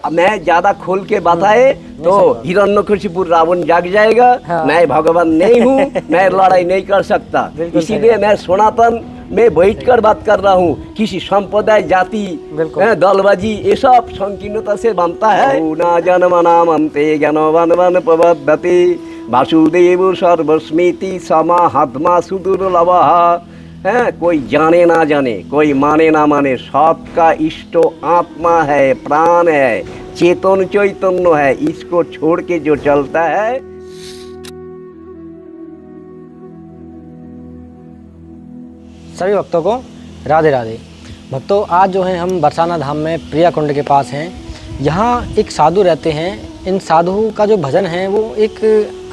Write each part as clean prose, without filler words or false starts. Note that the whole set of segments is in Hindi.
मैं ज्यादा खोल के बताए तो हिरण्यकशिपु रावण जाग जाएगा। हाँ। मैं भगवान नहीं हूँ, मैं लड़ाई नहीं कर सकता, इसीलिए मैं सनातन में बैठकर बात कर रहा हूँ। किसी संप्रदाय जाति दलबाजी ये सब संकीर्णता से बनता है। ना जनमनामन्ते ज्ञानवान प्रवर्धते वासुदेव सर्वस्मृति समाहात्मा सुदुर्लभः। है कोई जाने ना जाने, कोई माने ना माने, सबका इष्ट आत्मा है, प्राण है, चेतन चैतन्य है। इसको छोड़ के जो चलता है। सभी भक्तों को राधे राधे। भक्तों, आज जो है हम बरसाना धाम में प्रिया कुंड के पास हैं। यहाँ एक साधु रहते हैं। इन साधु का जो भजन है वो एक,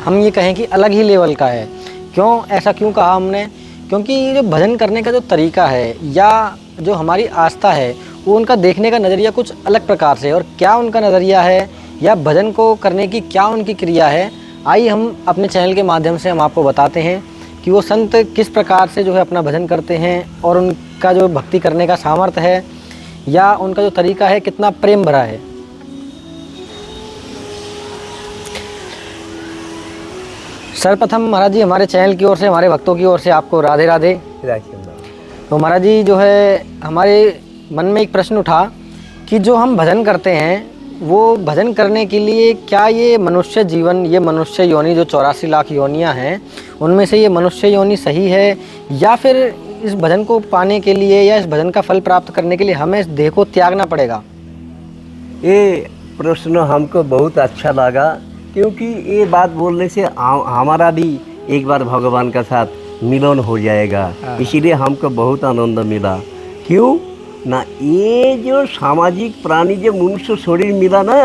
हम ये कहें कि अलग ही लेवल का है। क्यों ऐसा क्यों कहा हमने? क्योंकि जो भजन करने का जो तरीका है या जो हमारी आस्था है वो उनका देखने का नज़रिया कुछ अलग प्रकार से, और क्या उनका नज़रिया है या भजन को करने की क्या उनकी क्रिया है, आइए हम अपने चैनल के माध्यम से हम आपको बताते हैं कि वो संत किस प्रकार से जो है अपना भजन करते हैं और उनका जो भक्ति करने का सामर्थ्य है या उनका जो तरीका है कितना प्रेम भरा है। सर्वप्रथम महाराज जी, हमारे चैनल की ओर से, हमारे भक्तों की ओर से आपको राधे राधे। तो महाराज जी, जो है हमारे मन में एक प्रश्न उठा कि जो हम भजन करते हैं वो भजन करने के लिए क्या ये मनुष्य जीवन, ये मनुष्य योनि जो 84 लाख योनियां हैं उनमें से ये मनुष्य योनि सही है, या फिर इस भजन को पाने के लिए या इस भजन का फल प्राप्त करने के लिए हमें इस देह को त्यागना पड़ेगा? ये प्रश्न हमको बहुत अच्छा लगा, क्योंकि ये बात बोलने से हमारा भी एक बार भगवान का साथ मिलन हो जाएगा। इसीलिए हमको बहुत आनंद मिला। क्यों ना, ये जो सामाजिक प्राणी जो मनुष्य शरीर मिला ना,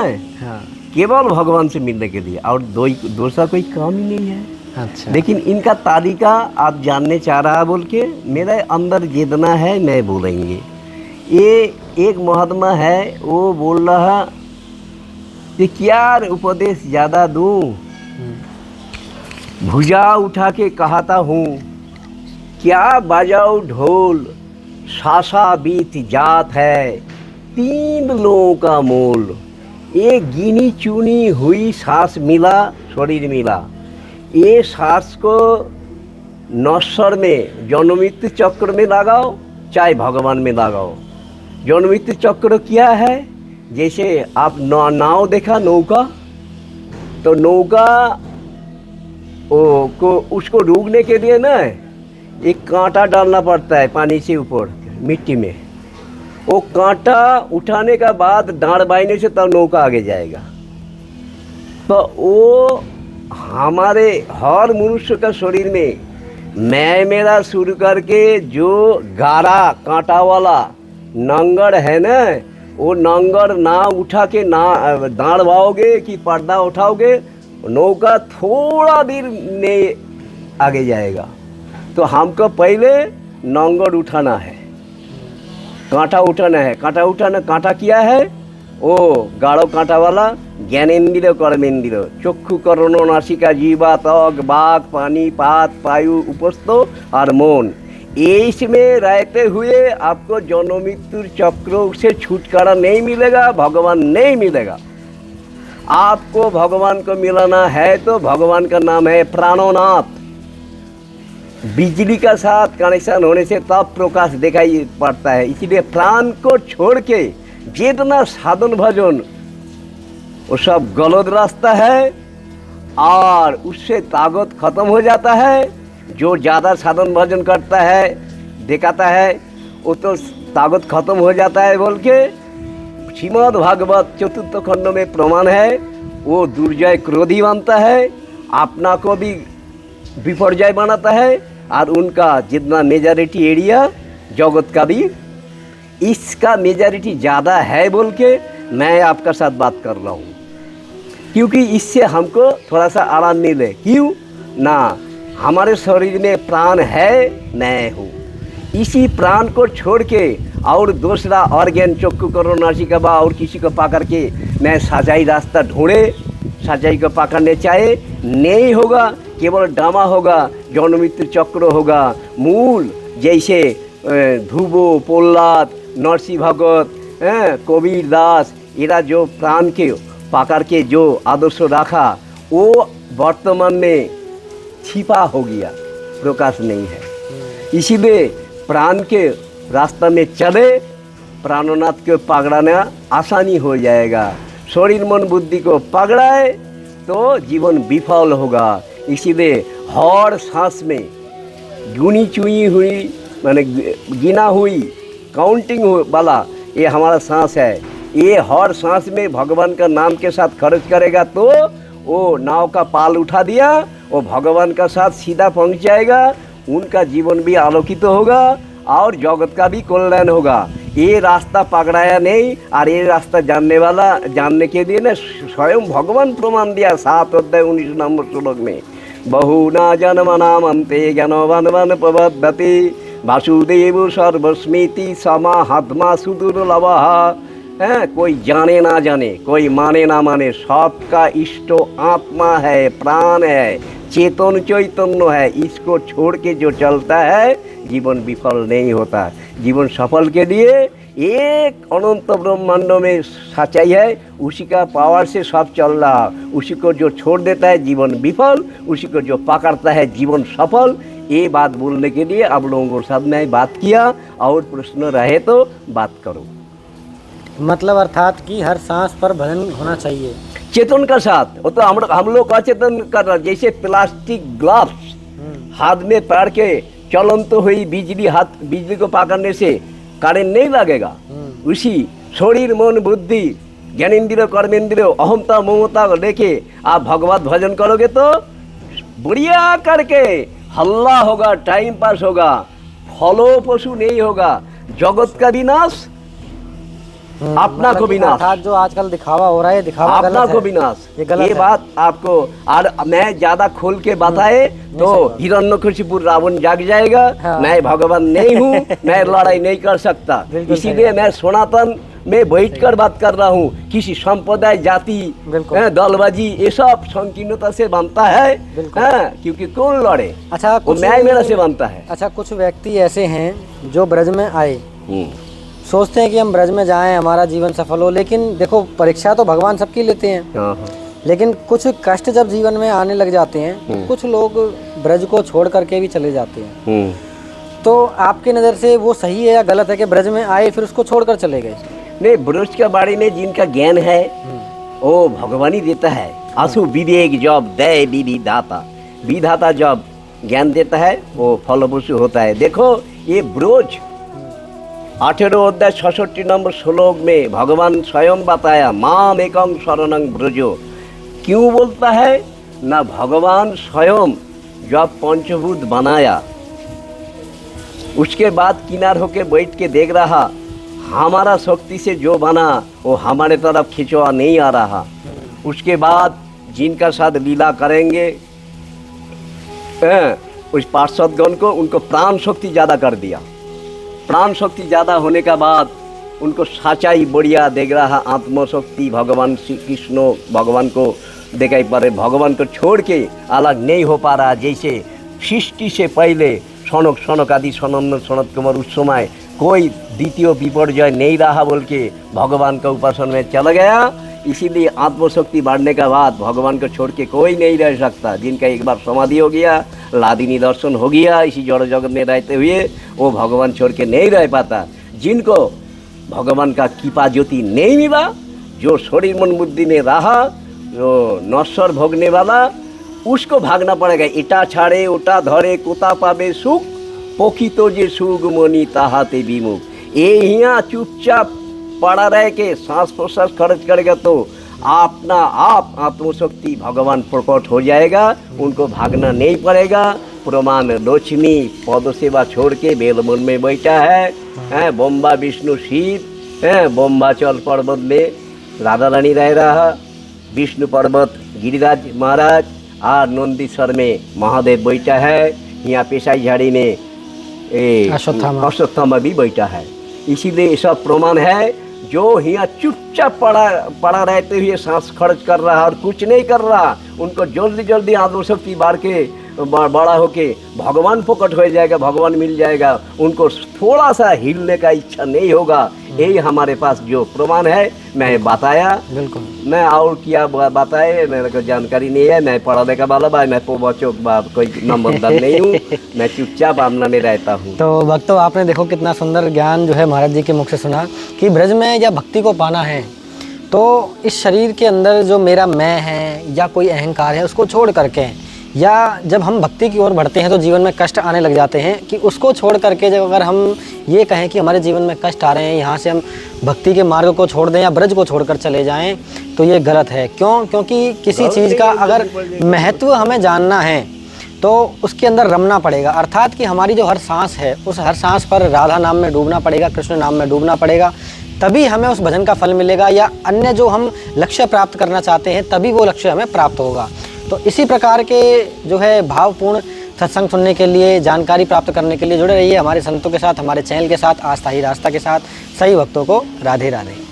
केवल भगवान से मिलने के लिए, और दूसरा कोई काम ही नहीं है। अच्छा। लेकिन इनका तालिका आप जानने चाह रहा बोल के मेरे अंदर जितना है मैं बोलेंगे। ये एक महात्मा है, वो बोल रहा कि क्या उपदेश ज़्यादा दूँ, भुजा उठा के कहता हूँ, क्या बजाओ ढोल, सासा बीत जात है 3 लोगों का मोल। ये गिनी चुनी हुई सांस मिला, शरीर मिला। ये सांस को नश्वर में जन्म मृत्यु चक्र में लगाओ, चाहे भगवान में लगाओ। जन्म मृत्यु चक्र क्या है? जैसे आप नाव देखा, नौका, तो नौका को उसको डूबने के लिए ना एक कांटा डालना पड़ता है पानी से ऊपर मिट्टी में। वो कांटा उठाने का बाद डांड बांधने से तब नौका आगे जाएगा। तो वो हमारे हर मनुष्य का शरीर में मैं मेरा शुरू करके जो गारा कांटा वाला नंगर है ना, वो नंगर ना उठा के ना दांड बाओगे कि पर्दा उठाओगे, नौका थोड़ा देर में आगे जाएगा। तो हमको पहले नंगर उठाना है, कांटा उठाना है। कांटा किया है वो गाढ़ो कांटा वाला ज्ञानेन्द्रिय कर्मेन्द्रिय, चक्षु कर्ण नासिका जीवा त्वक बाघ पानी पात पायु उपस्थ और मन। इसमें रहते हुए आपको जन्म मृत्यु चक्रों से छुटकारा नहीं मिलेगा, भगवान नहीं मिलेगा। आपको भगवान को मिलाना है तो भगवान का नाम है प्राणनाथ। बिजली का साथ कनेक्शन होने से तब प्रकाश दिखाई पड़ता है। इसलिए प्राण को छोड़ के जितना साधन भजन वो सब गलत रास्ता है, और उससे ताकत खत्म हो जाता है। जो ज़्यादा साधन भजन करता है, दिखाता है, वो तो ताकत खत्म हो जाता है बोल के श्रीमद् भागवत 4th खंड में प्रमाण है। वो दुर्जय क्रोधी बनता है, अपना को भी विपर्जय बनाता है, और उनका जितना मेजॉरिटी एरिया जगत का भी इसका मेजॉरिटी ज़्यादा है बोल के मैं आपका साथ बात कर रहा हूँ। क्योंकि इससे हमको थोड़ा सा आराम मिले। क्यों ना, हमारे शरीर में प्राण है, मैं हूँ। इसी प्राण को छोड़ के और दूसरा ऑर्गेन चक्षु करो नासिका बा और किसी को पकड़ के मैं सच्चाई रास्ता ढूंढे, सच्चाई को पकड़ने चाहे, नहीं होगा। केवल ड्रामा होगा, जन्म मृत्यु चक्र होगा। मूल जैसे ध्रुव, प्रहलाद, नरसिंह भगत, कबीर दास, एरा जो प्राण के पकड़ के जो आदर्श रखा वो वर्तमान में छिपा हो गया, प्रकाश नहीं है। इसीलिए प्राण के रास्ता में चले, प्राणनाथ को पकड़ना आसानी हो जाएगा। शरीर मन बुद्धि को पकड़ाए तो जीवन विफल होगा। इसीलिए हर सांस में गुनी चुनी हुई माने गिना हुई काउंटिंग वाला ये हमारा सांस है। ये हर सांस में भगवान का नाम के साथ खर्च करेगा तो वो नाव का पाल उठा दिया, वो भगवान का साथ सीधा पहुंच जाएगा। उनका जीवन भी आलोकित होगा और जगत का भी कल्याण होगा। ये रास्ता पकड़ाया नहीं और ये रास्ता जानने के लिए ना स्वयं भगवान प्रमाण दिया 7 अध्याय 19 नंबर श्लोक में। बहुना जन्मनामन्ते ज्ञानवान प्रबद्धते वासुदेव सर्वस्मिति समाहात्मा सुदुर्लभः। है कोई जाने ना जाने, कोई माने ना माने, सबका इष्ट आत्मा है, प्राण है, चेतन चैतन्य है। इसको छोड़ के जो चलता है जीवन विफल नहीं होता। जीवन सफल के लिए एक अनंत ब्रह्मांड में सच्चाई है, उसी का पावर से सब चल रहा। उसी को जो छोड़ देता है जीवन विफल, उसी को जो पकड़ता है जीवन सफल। ये बात बोलने के लिए आप लोगों के साथ मैं बात किया, और प्रश्न रहे तो बात करो। मतलब अर्थात कि हर सांस पर भजन होना चाहिए चेतन का साथ। वो तो हम लोग अचेतन कर रहा, जैसे प्लास्टिक ग्लव्स हाथ में पकड़ के चलंत हुई बिजली को पकड़ने से करंट नहीं लगेगा। उसी शरीर मन बुद्धि ज्ञानेंद्रिय कर्मेंद्रिय अहमता ममता लेके आप भगवत भजन करोगे तो बढ़िया करके हल्ला होगा, टाइम पास होगा, फलो पशु नहीं होगा, जगत का विनाश अपना को विनाश। अर्थात जो आजकल दिखावा हो रहा है, दिखावा अपना को विनाश, ये बात आपको। और मैं ज्यादा खोल के बताए तो हिरण्यकशिपु रावण जाग जाएगा। हाँ। मैं भगवान नहीं हूँ, मैं लड़ाई नहीं कर सकता। इसीलिए मैं सनातन में बैठ कर बात कर रहा हूँ। किसी संप्रदाय जाति दलबाजी ये सब संकीर्णता से बनता है, क्योंकि कौन लड़े। अच्छा, न्याय मेरा से बनता है। अच्छा, कुछ व्यक्ति ऐसे हैं जो ब्रज में आए, सोचते हैं कि हम ब्रज में जाएं, हमारा जीवन सफल हो। लेकिन देखो, परीक्षा तो भगवान सबकी लेते हैं, लेकिन कुछ कष्ट जब जीवन में आने लग जाते हैं, कुछ लोग ब्रज को छोड़ करके भी चले जाते हैं। तो आपकी नज़र से वो सही है या गलत है कि ब्रज में आए फिर उसको छोड़कर चले गए? नहीं, ब्रज के बारे में जिनका ज्ञान है वो भगवान ही देता है। आंसू विवेक जब दे विधाता, विधाता जब ज्ञान देता है वो फलवशु होता है। देखो, ये ब्रज 18 अध्याय 66 नंबर श्लोक में भगवान स्वयं बताया, माम एकं शरणं ब्रजो। क्यों बोलता है ना? भगवान स्वयं जब पंचभूत बनाया उसके बाद किनार होके बैठ के देख रहा, हमारा शक्ति से जो बना वो हमारे तरफ खिंचवा नहीं आ रहा। उसके बाद जिनका साथ लीला करेंगे उस पार्षदगण को, उनको प्राण शक्ति ज़्यादा कर दिया। प्राण शक्ति ज़्यादा होने का बाद उनको सच्चाई बढ़िया देख रहा, आत्मशक्ति भगवान श्री कृष्ण भगवान को दिखाई पड़ रहे। भगवान को छोड़ के अलग नहीं हो पा रहा। जैसे सृष्टि से पहले सनक सनक आदि सनंद सनत कुमार उस समय कोई द्वितीय विपर्जय नहीं रहा बोल के भगवान का उपासना में चला गया। इसीलिए आत्मशक्ति बढ़ने का बाद भगवान को छोड़ के कोई नहीं रह सकता। जिनका एक बार समाधि हो गया, लादिनी दर्शन हो गया, इसी जड़ जगत में रहते हुए वो भगवान छोड़ के नहीं रह पाता। जिनको भगवान का कृपा ज्योति नहीं मिला, जो शरीर मन बुद्धि में रहा, जो नश्वर भोगने वाला, उसको भागना पड़ेगा। इटा छाड़े उटा धरे कोता पावे सुख, प्रकृत जे सुख मनी ताहाते विमुख। ये यहाँ चुपचाप पड़ा रह के सांस प्रश्वास खर्च करेगा तो अपना आप आत्मशक्ति भगवान प्रकट हो जाएगा। उनको भागना नहीं पड़ेगा। प्रमाण लक्ष्मी पद सेवा छोड़ के बेलमन में बैठा है, बोम्बा विष्णु शिव, बोम्बाचल पर्वत में राधा रानी रह रहा, विष्णु पर्वत गिरिराज महाराज और नंदीश्वर में महादेव बैठा है। यहाँ पेशाई झाड़ी में अश्वत्थामा भी बैठा है। इसीलिए ये सब प्रमाण है। जो यहाँ चुपचाप पड़ा रहते हुए सांस खर्च कर रहा और कुछ नहीं कर रहा, उनको जल्दी जल्दी आत्मशक्ति बाढ़ के बड़ा होके भगवान प्रकट हो जाएगा, भगवान मिल जाएगा, उनको थोड़ा सा हिलने का इच्छा नहीं होगा। यही हमारे पास जो प्रमाण है मैं बताया। बिल्कुल। मैं और क्या बताए, मेरे को जानकारी नहीं है, मैं पढ़ा लिखा वाला भाई, मैं प्रवचक कोई नंबरदार नहीं हूँ, मैं चुपचाप आमना में रहता हूँ। तो भक्तों, आपने देखो कितना सुंदर ज्ञान जो है महाराज जी के मुख से सुना कि ब्रज में या भक्ति को पाना है तो इस शरीर के अंदर जो मेरा मैं है या कोई अहंकार है उसको छोड़ करके, या जब हम भक्ति की ओर बढ़ते हैं तो जीवन में कष्ट आने लग जाते हैं कि उसको छोड़ करके जब अगर हम ये कहें कि हमारे जीवन में कष्ट आ रहे हैं, यहाँ से हम भक्ति के मार्ग को छोड़ दें या ब्रज को छोड़कर चले जाएं, तो ये गलत है। क्यों? क्योंकि किसी चीज़ का अगर महत्व हमें जानना है तो उसके अंदर रमना पड़ेगा, अर्थात कि हमारी जो हर सांस है उस हर सांस पर राधा नाम में डूबना पड़ेगा, कृष्ण नाम में डूबना पड़ेगा, तभी हमें उस भजन का फल मिलेगा, या अन्य जो हम लक्ष्य प्राप्त करना चाहते हैं तभी वो लक्ष्य हमें प्राप्त होगा। तो इसी प्रकार के जो है भावपूर्ण सत्संग सुनने के लिए, जानकारी प्राप्त करने के लिए जुड़े रहिए हमारे संतों के साथ, हमारे चैनल के साथ, आस्था ही रास्ता के साथ। सही भक्तों को राधे राधे।